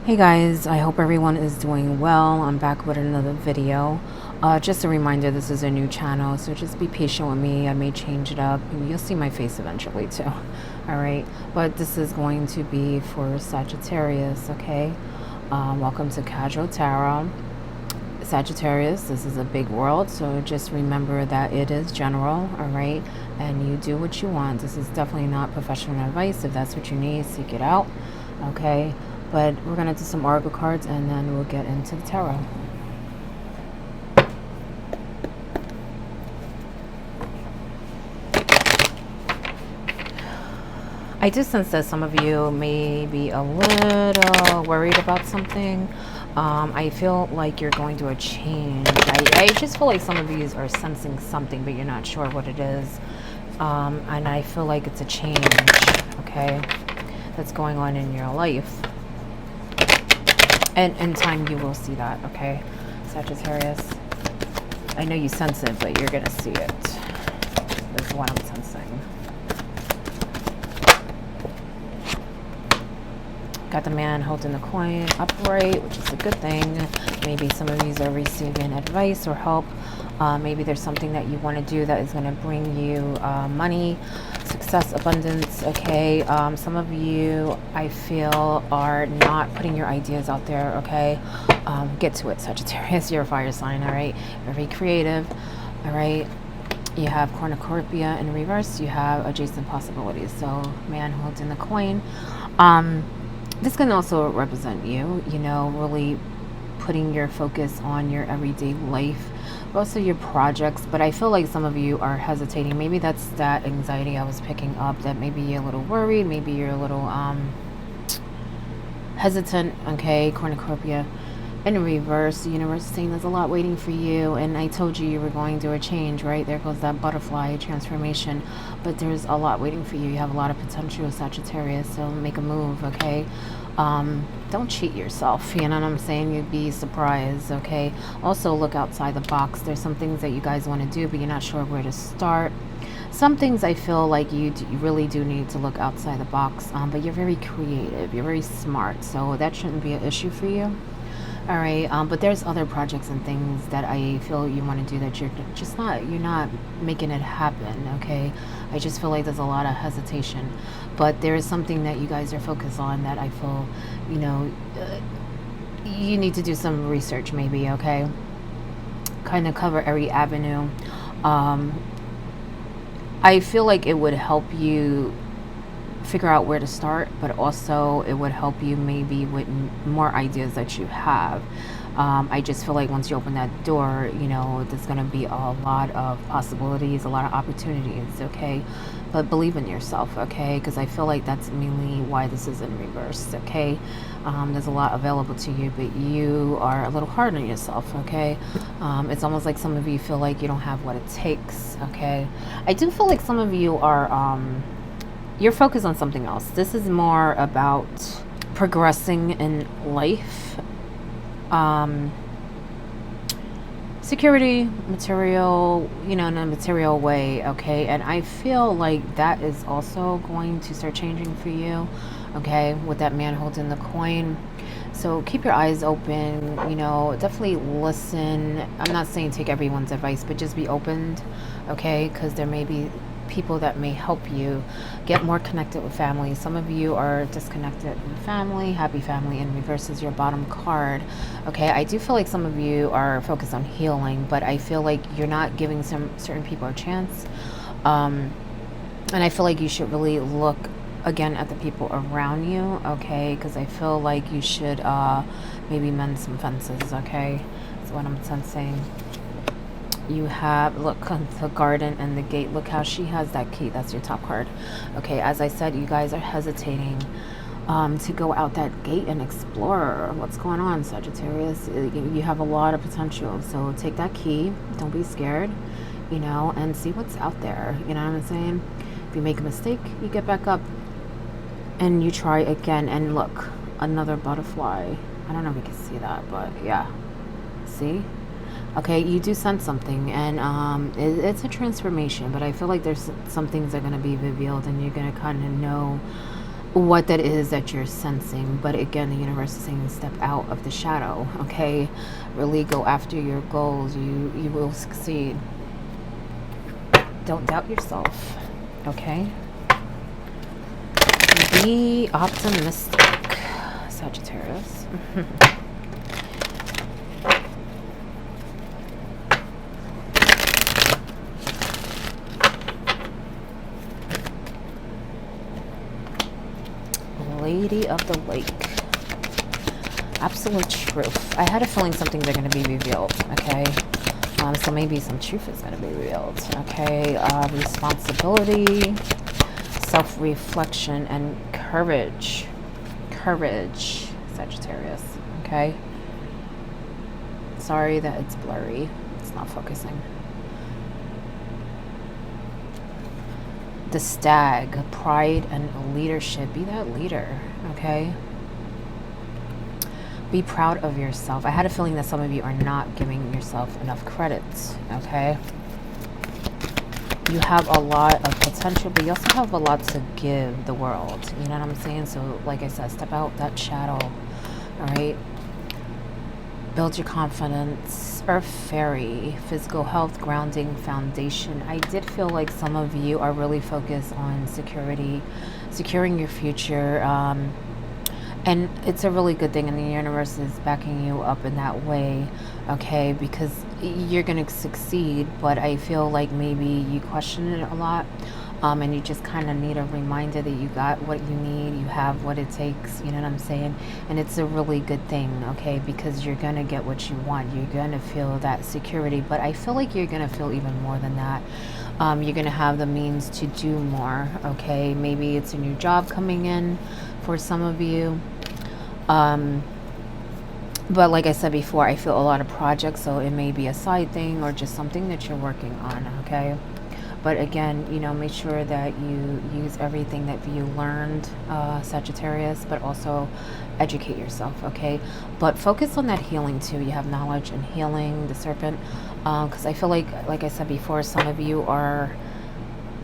Hey guys, I hope everyone is doing well. I'm back with another video. Just a reminder, this is a new channel, so just be patient with me. I may change it up. You'll see my face eventually too. Alright, but this is going to be for Sagittarius, okay? Welcome to Casual Tarot. Sagittarius, this is a big world, so just remember that it is general, alright? And you do what you want. This is definitely not professional advice. If that's what you need, seek it out, okay? But we're going to do some oracle cards and then we'll get into the tarot. I do sense that some of you may be a little worried about something. I feel like you're going through a change. I just feel like some of you are sensing something, but you're not sure what it is. And I feel like it's a change, okay, that's going on in your life. And in time you will see that, okay, Sagittarius. I know you sense it, but you're going to see it. This is what I'm sensing. Got the man holding the coin upright, which is a good thing. Maybe some of these are receiving advice or help. Maybe there's something that you want to do that is going to bring you money, success, abundance, okay? Some of you, I feel, are not putting your ideas out there, okay? Get to it, Sagittarius. You're a fire sign, all right? Very creative, all right? You have cornucopia in reverse. You have adjacent possibilities. So man holding the coin. This can also represent you, you know, really putting your focus on your everyday life, but also your projects. But I feel like some of you are hesitating. Maybe that's that anxiety I was picking up, that maybe you're a little worried, maybe you're a little hesitant, okay? Cornucopia in reverse. The universe is saying there's a lot waiting for you, and I told you were going through a change, right? There goes that butterfly transformation, but there's a lot waiting for you. You have a lot of potential, Sagittarius, so make a move, okay? Don't cheat yourself, you know what I'm saying? You'd be surprised, okay? Also look outside the box. There's some things that you guys want to do, but you're not sure where to start. Some things I feel like you really do need to look outside the box, but you're very creative, you're very smart, so that shouldn't be an issue for you. All right, but there's other projects and things that I feel you want to do that you're not making it happen, okay? I just feel like there's a lot of hesitation, but there is something that you guys are focused on that I feel, you know, you need to do some research maybe, okay? Kind of cover every avenue. I feel like it would help you figure out where to start, but also it would help you maybe with more ideas that you have. I just feel like once you open that door, you know, there's going to be a lot of possibilities, a lot of opportunities, okay? But believe in yourself, okay? Because I feel like that's mainly why this is in reverse, okay? There's a lot available to you, but you are a little hard on yourself, okay? It's almost like some of you feel like you don't have what it takes, okay? I do feel like some of you are you're focused on something else. This is more about progressing in life, security, material, you know, in a material way, okay? And I feel like that is also going to start changing for you, okay, with that man holding the coin. So keep your eyes open, you know, definitely listen. I'm not saying take everyone's advice, but just be open, okay? Because there may be people that may help you get more connected with family. Some of you are disconnected with family. Happy family in reverse is your bottom card, okay? I do feel like some of you are focused on healing, but I feel like you're not giving some certain people a chance, and I feel like you should really look again at the people around you, okay? Because I feel like you should maybe mend some fences, okay? That's what I'm sensing. You have, look, the garden and the gate. Look how she has that key. That's your top card, okay? As I said, you guys are hesitating to go out that gate and explore what's going on, Sagittarius. You have a lot of potential, so take that key. Don't be scared, you know, and see what's out there. You know what I'm saying? If you make a mistake, you get back up and you try again. And look, another butterfly. I don't know if you can see that, but yeah, see? Okay, you do sense something, and it's a transformation, but I feel like there's some things that are going to be revealed, and you're going to kind of know what that is that you're sensing. But again, the universe is saying step out of the shadow, okay? Really go after your goals. You will succeed. Don't doubt yourself, okay? Be optimistic, Sagittarius. Lady of the Lake. Absolute truth. I had a feeling some things are going to be revealed, okay? So maybe some truth is going to be revealed, okay? Responsibility, self-reflection, and courage. Courage, Sagittarius, okay? Sorry that it's blurry. It's not focusing. The Stag, pride and leadership. Be that leader, okay? Be proud of yourself. I had a feeling that some of you are not giving yourself enough credit, okay? You have a lot of potential, but you also have a lot to give the world. You know what I'm saying? So, like I said, step out that shadow, all right? Build your confidence. Earth Fairy, physical health, grounding, foundation. I did feel like some of you are really focused on security, securing your future. And it's a really good thing, and the universe is backing you up in that way, okay? Because you're going to succeed, but I feel like maybe you question it a lot. And you just kind of need a reminder that you got what you need, you have what it takes, you know what I'm saying? And it's a really good thing, okay? Because you're going to get what you want. You're going to feel that security, but I feel like you're going to feel even more than that. You're going to have the means to do more, okay? Maybe it's a new job coming in for some of you. But like I said before, I feel a lot of projects, so it may be a side thing or just something that you're working on, okay? But again, you know, make sure that you use everything that you learned, Sagittarius, but also educate yourself, okay? But focus on that healing too. You have knowledge and healing, the serpent, because I feel like I said before, some of you are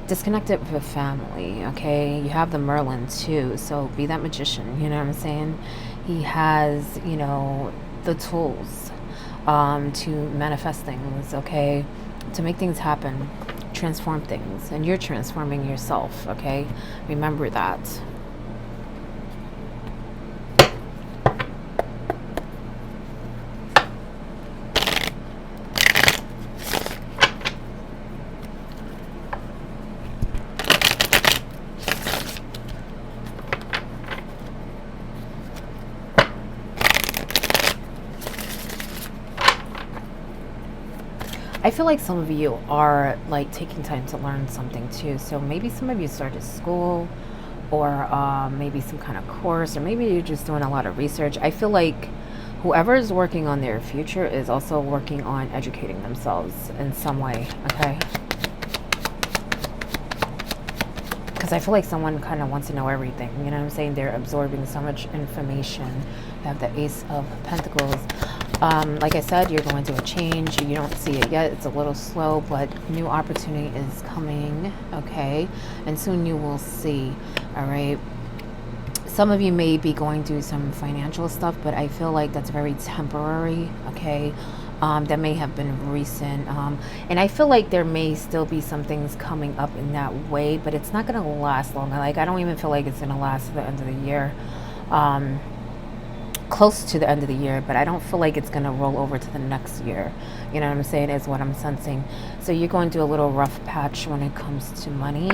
disconnected with family, okay? You have the Merlin too, so be that magician, you know what I'm saying? He has, you know, the tools to manifest things, okay? To make things happen, transform things, and you're transforming yourself, okay? Remember that. I feel like some of you are like taking time to learn something too. So maybe some of you started school, or maybe some kind of course, or maybe you're just doing a lot of research. I feel like whoever is working on their future is also working on educating themselves in some way, okay? Because I feel like someone kind of wants to know everything, you know what I'm saying? They're absorbing so much information. You have the Ace of Pentacles. Like I said, you're going through a change. You don't see it yet. It's a little slow, but new opportunity is coming, okay? And soon you will see, all right? Some of you may be going through some financial stuff, but I feel like that's very temporary, okay? That may have been recent. And I feel like there may still be some things coming up in that way, but it's not going to last long. Like, I don't even feel like it's going to last to the end of the year. Close to the end of the year, but I don't feel like it's going to roll over to the next year. You know what I'm saying, is what I'm sensing. So you're going through a little rough patch when it comes to money,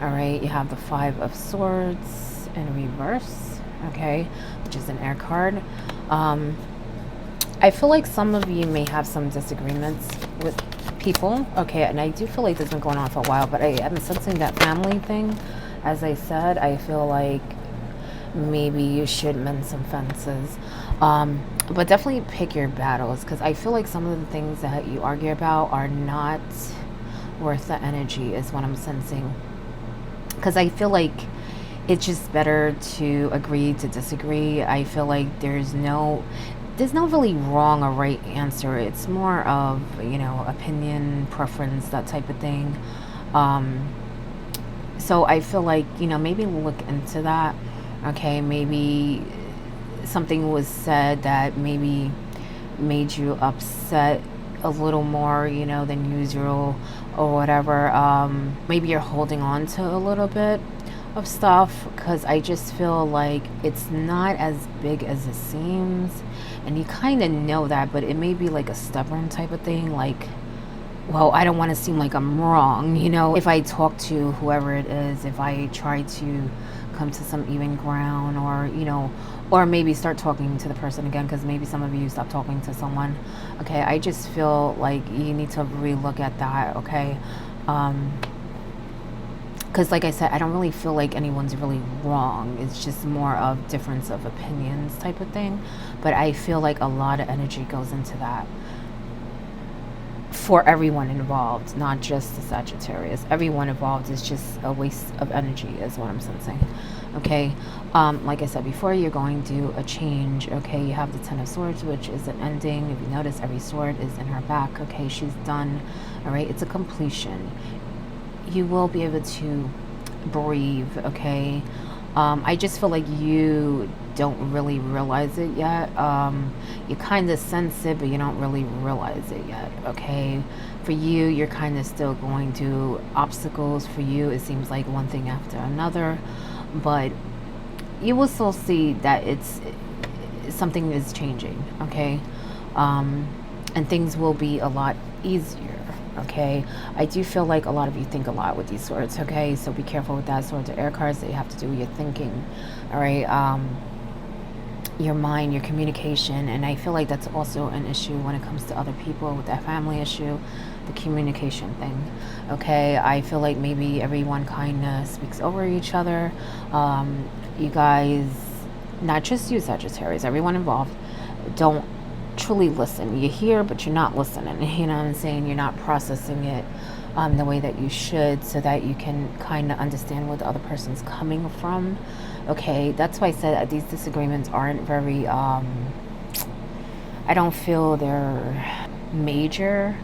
all right? You have the Five of Swords in reverse, okay, which is an air card. I feel like some of you may have some disagreements with people, okay, and I do feel like this has been going on for a while, but I am sensing that family thing. As I said, I feel like maybe you should mend some fences, but definitely pick your battles, because I feel like some of the things that you argue about are not worth the energy, is what I'm sensing. Because I feel like it's just better to agree to disagree. I feel like there's no really wrong or right answer. It's more of, you know, opinion, preference, that type of thing. So I feel like, you know, maybe look into that. Okay, maybe something was said that maybe made you upset a little more, you know, than usual or whatever. Maybe you're holding on to a little bit of stuff because I just feel like it's not as big as it seems. And you kind of know that, but it may be like a stubborn type of thing. Like, well, I don't want to seem like I'm wrong, you know. If I talk to whoever it is, if I try to come to some even ground, or, you know, or maybe start talking to the person again, because maybe some of you stop talking to someone. Okay, I just feel like you need to relook at that, okay? Because like I said, I don't really feel like anyone's really wrong. It's just more of difference of opinions type of thing. But I feel like a lot of energy goes into that for everyone involved, not just the Sagittarius. Everyone involved is just a waste of energy, is what I'm sensing. Okay, like I said before, you're going to do a change. Okay, you have the Ten of Swords, which is an ending. If you notice, every sword is in her back. Okay, she's done. All right, it's a completion. You will be able to breathe. Okay, I just feel like you don't really realize it yet. You kind of sense it, but you don't really realize it yet. Okay, for you, you're kind of still going to obstacles. For you, it seems like one thing after another, but you will still see that it's something is changing. Okay, and things will be a lot easier. Okay, I do feel like a lot of you think a lot with these swords. Okay, so be careful with that. Swords are air cards. They have to do with your thinking. All right, your mind, your communication, and I feel like that's also an issue when it comes to other people with that family issue, the communication thing. Okay, I feel like maybe everyone kind of speaks over each other. You guys, not just you Sagittarius, everyone involved, don't truly listen. You hear, but you're not listening. You know what I'm saying? You're not processing it the way that you should, so that you can kind of understand where the other person's coming from. Okay, that's why I said that these disagreements aren't very, I don't feel they're major,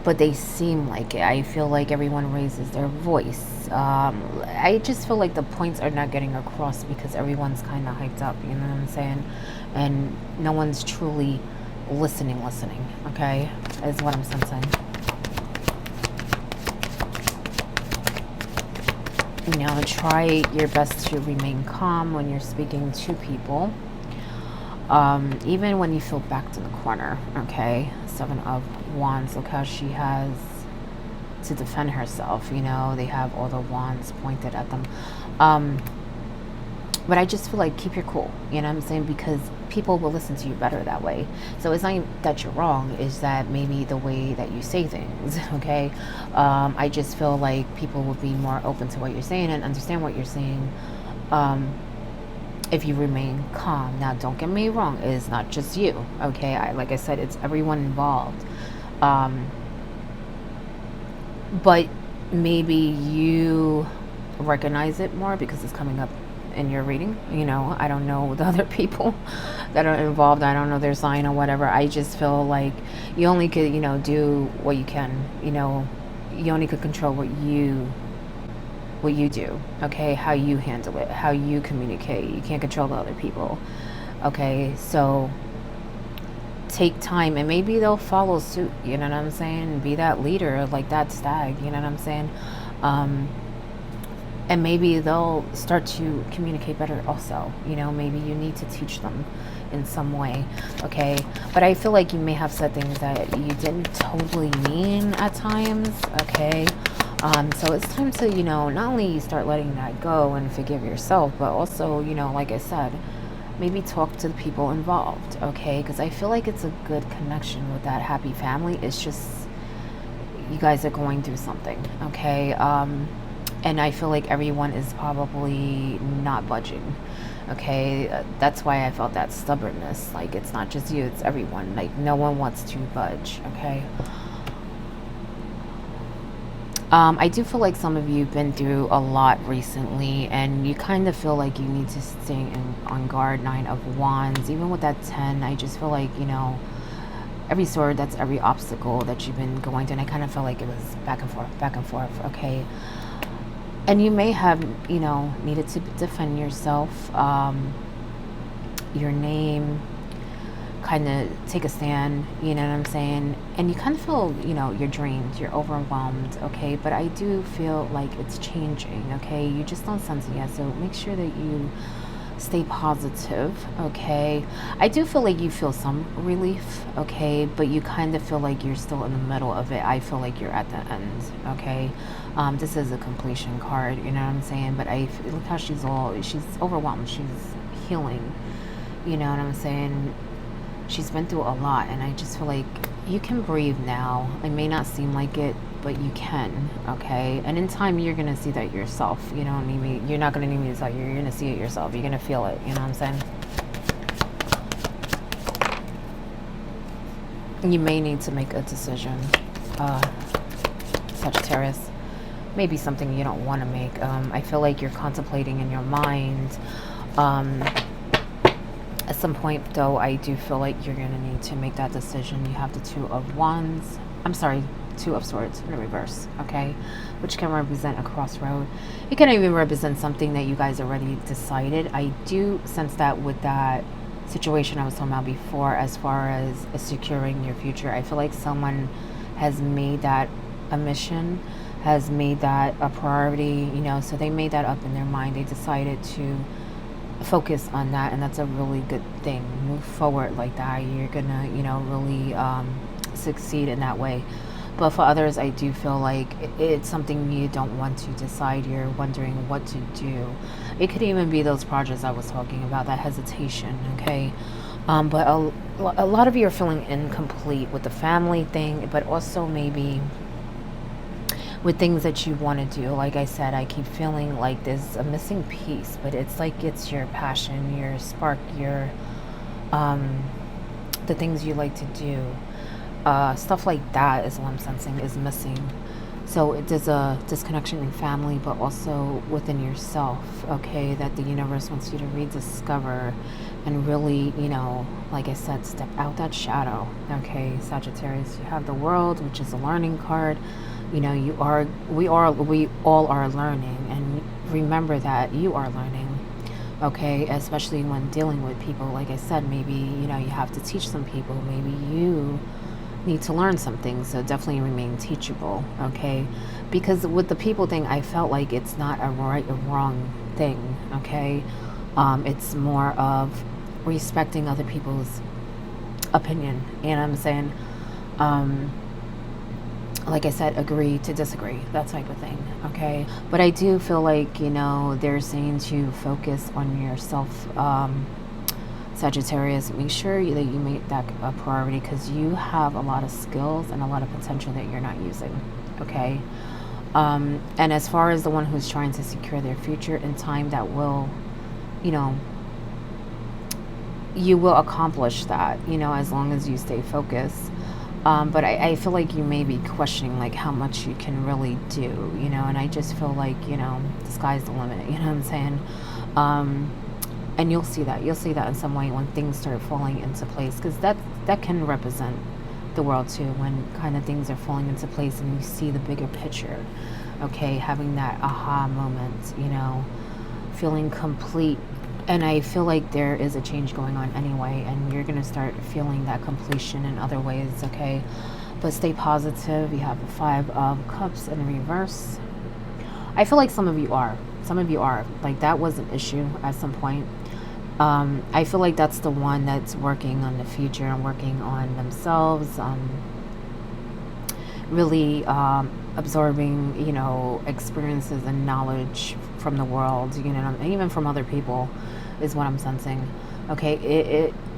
but they seem like it. I feel like everyone raises their voice. I just feel like the points are not getting across because everyone's kind of hyped up, you know what I'm saying? And no one's truly listening, okay, is what I'm sensing. You know, try your best to remain calm when you're speaking to people, even when you feel backed in the corner. Okay, Seven of Wands. Look how she has to defend herself. You know, they have all the wands pointed at them. But I just feel like keep your cool, you know what I'm saying? Because people will listen to you better that way. So it's not even that you're wrong, it's that maybe the way that you say things, okay? I just feel like people will be more open to what you're saying and understand what you're saying if you remain calm. Now, don't get me wrong, it's not just you, okay? Like I said, it's everyone involved. But maybe you recognize it more because it's coming up in your reading. You know, I don't know the other people that are involved. I don't know their sign or whatever. I just feel like you only could, you know, do what you can. You know, you only could control what you do. Okay, how you handle it, how you communicate. You can't control the other people. Okay, so take time and maybe they'll follow suit. You know what I'm saying? Be that leader, like that stag. You know what I'm saying? And maybe they'll start to communicate better also. You know, maybe you need to teach them in some way, okay? But I feel like you may have said things that you didn't totally mean at times, okay? So it's time to, you know, not only start letting that go and forgive yourself, but also, you know, like I said, maybe talk to the people involved, okay? Because I feel like it's a good connection with that happy family. It's just you guys are going through something, okay? And I feel like everyone is probably not budging. Okay, that's why I felt that stubbornness. Like, it's not just you, it's everyone. Like, no one wants to budge. Okay. I do feel like some of you have been through a lot recently, and you kind of feel like you need to stay on guard. Nine of Wands. Even with that 10, I just feel like, you know, every sword, that's every obstacle that you've been going through. And I kind of felt like it was back and forth, okay? And you may have, needed to defend yourself, your name, kind of take a stand, you know what I'm saying? And you kind of feel, you're drained, you're overwhelmed, okay? But I do feel like it's changing, okay? You just don't sense it yet, so make sure that you stay positive, okay? I do feel like you feel some relief, okay? But you kind of feel like you're still in the middle of it. I feel like you're at the end, okay? This is a completion card, you know what I'm saying? But look how she's overwhelmed, she's healing, you know what I'm saying? She's been through a lot, and I just feel like you can breathe now. It may not seem like it, but you can, okay? And in time, you're gonna see that yourself. You don't need me. You're not gonna need me to tell you. You're gonna see it yourself. You're gonna feel it. You know what I'm saying? You may need to make a decision, Sagittarius. Maybe something you don't want to make. I feel like you're contemplating in your mind. At some point, though, I do feel like you're going to need to make that decision. You have the Two of Wands. I'm sorry, Two of Swords in reverse, okay? Which can represent a crossroad. It can even represent something that you guys already decided. I do sense that with that situation I was talking about before, as far as securing your future. I feel like someone has made that a mission, has made that a priority, so they made that up in their mind. They decided to focus on that, and that's a really good thing. Move forward like that. You're gonna really succeed in that way. But for others, I do feel like it's something you don't want to decide. You're wondering what to do. It could even be those projects I was talking about, that hesitation, okay? But a lot of you are feeling incomplete with the family thing, but also maybe with things that you want to do. Like I said, I keep feeling like there's a missing piece, but it's like it's your passion, your spark, your the things you like to do. Stuff like that is what I'm sensing is missing. So there's a disconnection in family, but also within yourself, okay, that the universe wants you to rediscover and really, like I said, step out that shadow, okay, Sagittarius. You have the World, which is a learning card. We all are learning, and remember that you are learning, okay, especially when dealing with people. Like I said, maybe, you have to teach some people. Maybe you need to learn something, so definitely remain teachable, okay? Because with the people thing, I felt like it's not a right or wrong thing, okay? It's more of respecting other people's opinion, you know what I'm saying? Like I said, agree to disagree, that type of thing, okay? But I do feel like, they're saying to focus on yourself, Sagittarius. Make sure that you make that a priority, because you have a lot of skills and a lot of potential that you're not using, okay? And as far as the one who's trying to secure their future in time, that will, you will accomplish that, as long as you stay focused. But I feel like you may be questioning like how much you can really do, and I just feel like, the sky's the limit, you know what I'm saying? And you'll see that in some way when things start falling into place, because that can represent the World too, when kind of things are falling into place and you see the bigger picture, okay? Having that aha moment, feeling complete. And I feel like there is a change going on anyway, and you're going to start feeling that completion in other ways, okay? But stay positive. You have the Five of Cups in reverse. I feel like some of you are. Like, that was an issue at some point. I feel like that's the one that's working on the future and working on themselves, really absorbing, experiences and knowledge from the world, and even from other people, is what I'm sensing. Okay,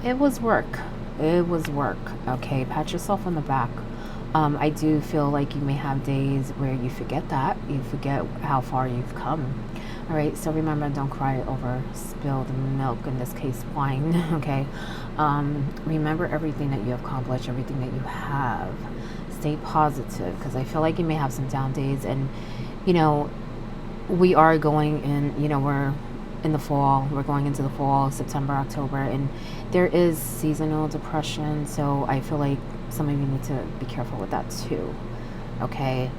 it was work. It was work. Okay, pat yourself on the back. I do feel like you may have days where you forget that. You forget how far you've come. All right, so remember, don't cry over spilled milk, in this case, wine, okay? Remember everything that you have accomplished, everything that you have. Stay positive, because I feel like you may have some down days, and, we are going in, we're in the fall. We're going into the fall, September, October, and there is seasonal depression, so I feel like some of you need to be careful with that too, okay?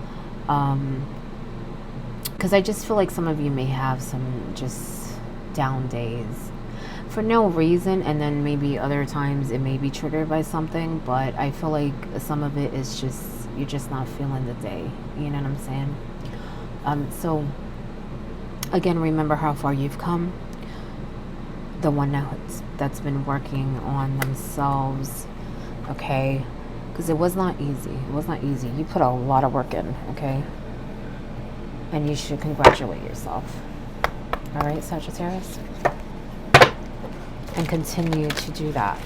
Because because I just feel like some of you may have some just down days for no reason, and then maybe other times it may be triggered by something, but I feel like some of it is just you're just not feeling the day, you know what I'm saying? So again, remember how far you've come. The one that's been working on themselves, okay? Because it was not easy. It was not easy. You put a lot of work in, okay? And you should congratulate yourself. All right, Sagittarius? And continue to do that.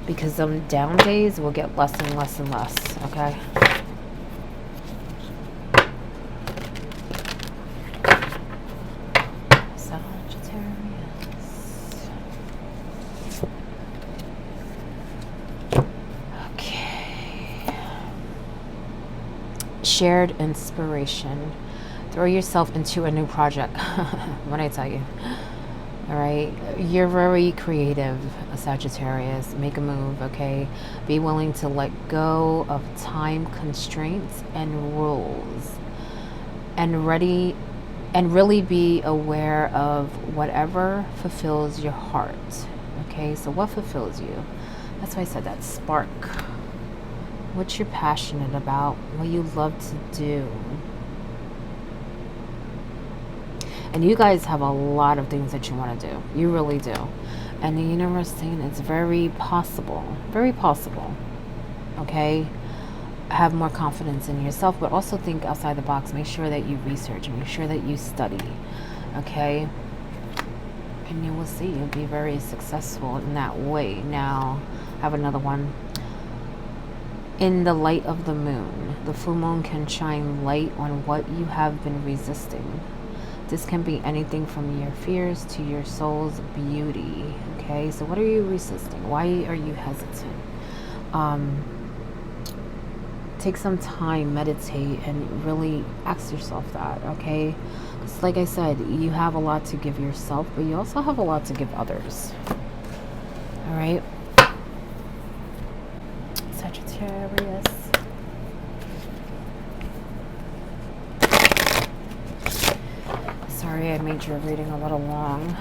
Because them down days will get less and less and less, okay? Shared inspiration. Throw yourself into a new project. What I tell you. All right, you're very creative, Sagittarius. Make a move, okay? Be willing to let go of time constraints and rules, and really be aware of whatever fulfills your heart. Okay, so what fulfills you? That's why I said that spark. What you're passionate about, what you love to do. And you guys have a lot of things that you want to do. You really do. And the universe saying it's very possible. Very possible. Okay? Have more confidence in yourself, but also think outside the box. Make sure that you research. Make sure that you study. Okay? And you will see. You'll be very successful in that way. Now, I have another one. In the light of the moon, the full moon can shine light on what you have been resisting. This can be anything from your fears to your soul's beauty. Okay, so what are you resisting? Why are you hesitant? Take some time, meditate, and really ask yourself that, okay? Because like I said, you have a lot to give yourself, but you also have a lot to give others. All right? Sagittarius. Sorry, I made your reading a little long.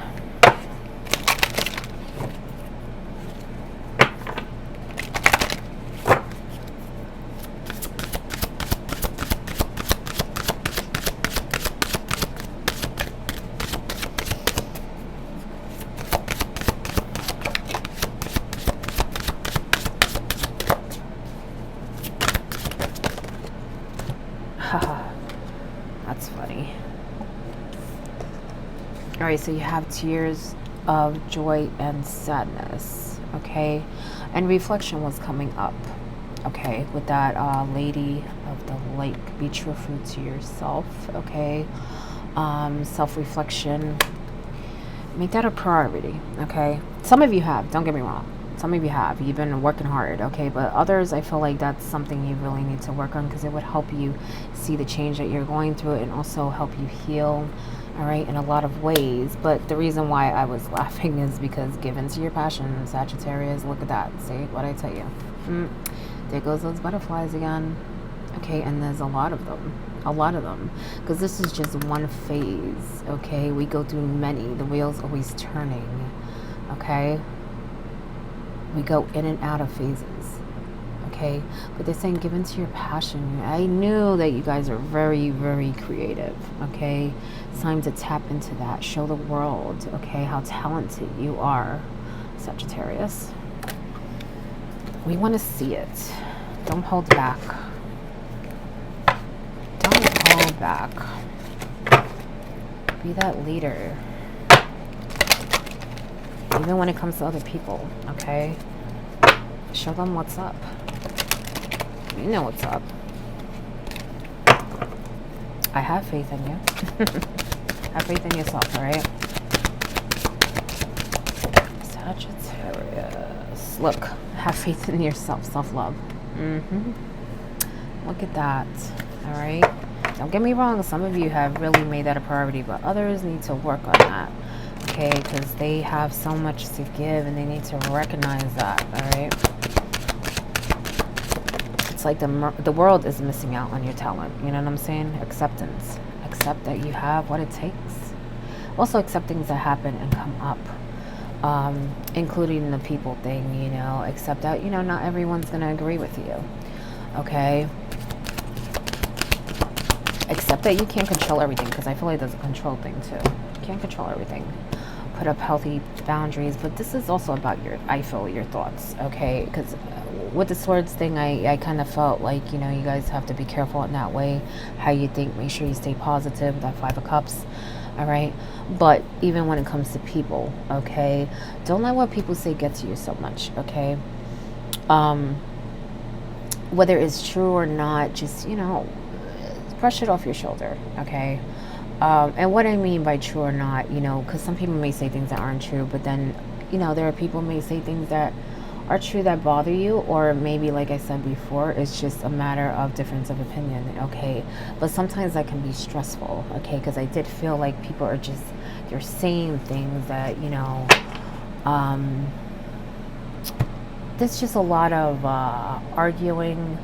That's funny. All right, so you have tears of joy and sadness, okay? And reflection was coming up, okay? With that lady of the lake, be truthful to yourself, okay? Self-reflection, make that a priority, okay? Some of you have, don't get me wrong. Some of you have. You've been working hard, okay? But others, I feel like that's something you really need to work on, because it would help you see the change that you're going through and also help you heal, all right, in a lot of ways. But the reason why I was laughing is because given to your passion, Sagittarius, look at that. See what I tell you. There goes those butterflies again. Okay, and there's a lot of them. A lot of them. Because this is just one phase, okay? We go through many. The wheel's always turning, okay? We go in and out of phases, okay? But they're saying give into your passion. I knew that you guys are very, very creative, okay? It's time to tap into that. Show the world, okay, how talented you are, Sagittarius. We want to see it. Don't hold back. Don't hold back. Be that leader. Even when it comes to other people, okay? Show them what's up. You know what's up. I have faith in you. Have faith in yourself, alright? Sagittarius. Look, have faith in yourself. Self-love. Look at that. Alright? Don't get me wrong. Some of you have really made that a priority, but others need to work on that. Okay, because they have so much to give and they need to recognize that, all right? it's like the world is missing out on your talent. You know what I'm saying? Acceptance. Accept that you have what it takes. Also accept things that happen and come up. Including the people thing, you know, accept that, you know, not everyone's going to agree with you. Okay? Accept that you can't control everything, because I feel like there's a control thing too. You can't control everything. Put up healthy boundaries, but this is also about I feel your thoughts, okay? Because with the swords thing, I kind of felt like, you know, you guys have to be careful in that way, how you think. Make sure you stay positive, that 5 of Cups, all right? But even when it comes to people, okay, don't let what people say get to you so much, okay? Whether it's true or not, just, you know, brush it off your shoulder, okay? And what I mean by true or not, you know, because some people may say things that aren't true, but then, you know, there are people may say things that are true that bother you, or maybe, like I said before, it's just a matter of difference of opinion, okay? But sometimes that can be stressful, okay? Because I did feel like people are just, they're saying things that, you know, there's just a lot of arguing,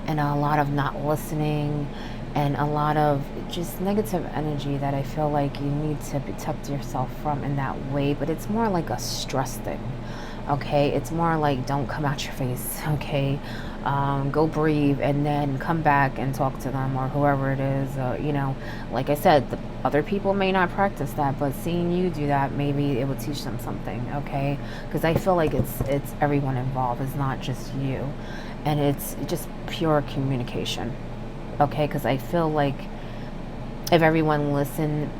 and a lot of not listening, and a lot of just negative energy that I feel like you need to protect yourself from in that way. But it's more like a stress thing, okay? It's more like, don't come out your face, okay? Go breathe, and then come back and talk to them, or whoever it is. You know, like I said, the other people may not practice that, but seeing you do that, maybe it will teach them something, okay? Because I feel like it's everyone involved. It's not just you, and it's just pure communication, okay? Because I feel like if everyone listened,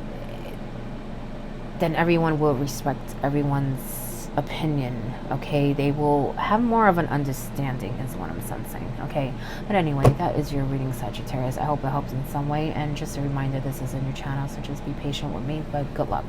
then everyone will respect everyone's opinion, okay? They will have more of an understanding, is what I'm sensing, okay? But anyway, that is your reading, Sagittarius. I hope it helps in some way, and just a reminder, this is a new channel, so just be patient with me, but good luck.